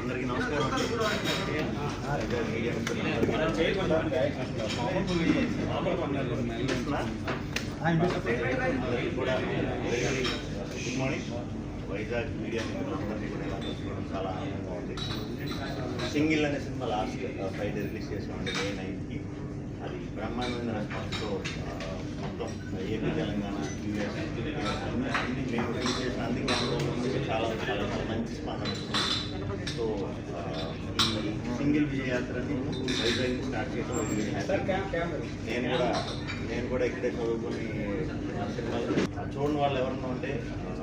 అందరికీ నమస్కారం. కూడా గుడ్ మార్నింగ్. వైజాగ్ మీడియా మిత్రులందరినీ కూడా ఇలా చూసుకోవడం చాలా ఆనందంగా ఉంది. సింగిల్ అనే సినిమా లాస్ట్ ఫ్రైడే రిలీజ్ చేసామండి, మే 9th. అది బ్రహ్మాండమైన రెస్పాన్స్తో మొత్తం ఏపీ, తెలంగాణ, యూఎస్ మేము రిలీజ్ చేసిన అన్ని గ్రామాల నుంచి చాలా చాలా మంచి స్పందన వచ్చింది. సో ఈ సింగిల్ విజయయాత్రని వైజాగ్ స్టార్ట్ చేయడం నేను కూడా ఇక్కడే చదువుకుని సినిమాలు చూడని వాళ్ళు ఎవరన్నా ఉంటే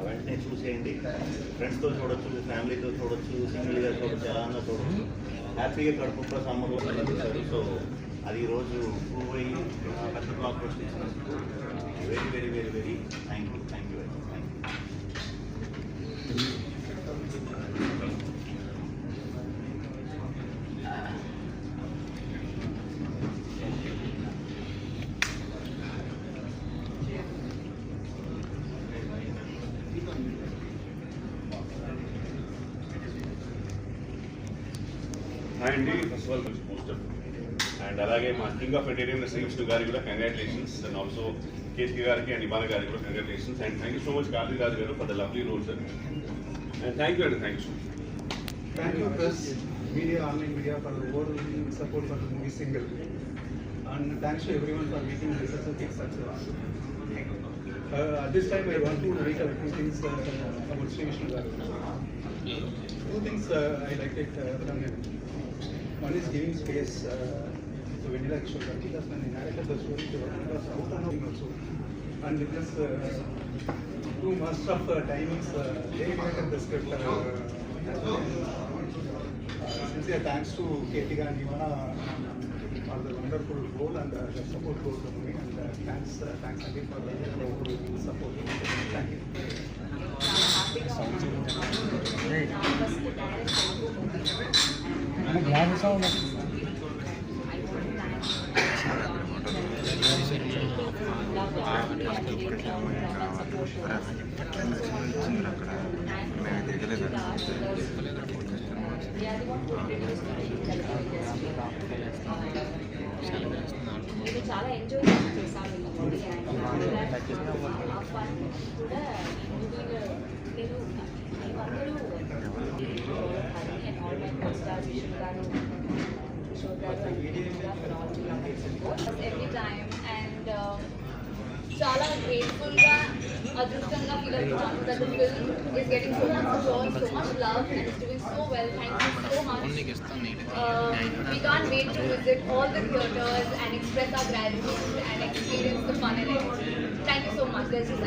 వెంటనే చూసేయండి. ఫ్రెండ్స్తో చూడొచ్చు, ఫ్యామిలీతో చూడొచ్చు, సింగిల్గా చూడొచ్చు, ఎలా అన్నా చూడొచ్చు. హ్యాపీగా కడుపుతో సమ్మర్లో చూశారు. సో అది ఈరోజు ప్రూవ్ అయ్యి పెద్ద బ్లాక్ పోస్ట్ ఇచ్చినందుకు very very very very thank you thank you thank you. అండి first of all poster and అలాగే మా king of entertainment Shri Vishnu గారికి కూడా కంగ్రాచులేషన్స్ అండ్ ఆల్సో కేసీ గారికి అండ్ ఇమాన గారికి కూడా congratulations and thank you so much Karthi Raju గారు for the lovely role sir and thank you అండి thank you. Thank you press, media, online media for the overwhelming support for the movie Single, and thanks to everyone for making this as a big success. At this time I want to recap two things about Sri Vishnu garu. Two things I like it from him. One is giving space to Vanilla Kishore garu, because when he narrated the story to it was out and out also, and because two master of timings, they created the script. Sincere thanks to Katie and Ivana for the wonderful role and the support role for me, and thanks again for the support. Thank you. నేను చాలా enjoy చేశాను ఈ movie and ఆ fun కూడా ఈ మూవీలో నేను మేమందరూ and all my co-stars Vishnu గారు, కిషోర్ గారు ఎవ్రీ టైమ్ అండ్ చాలా గ్రేట్ఫుల్గా అదృష్టంగా ఫీల్ అవుతున్నాను that the film is getting so much support, so much love and it's doing so well. Thank you so much. We can't wait to visit all the theatres and express our gratitude and experience the fun in it. Thank you so much. There's just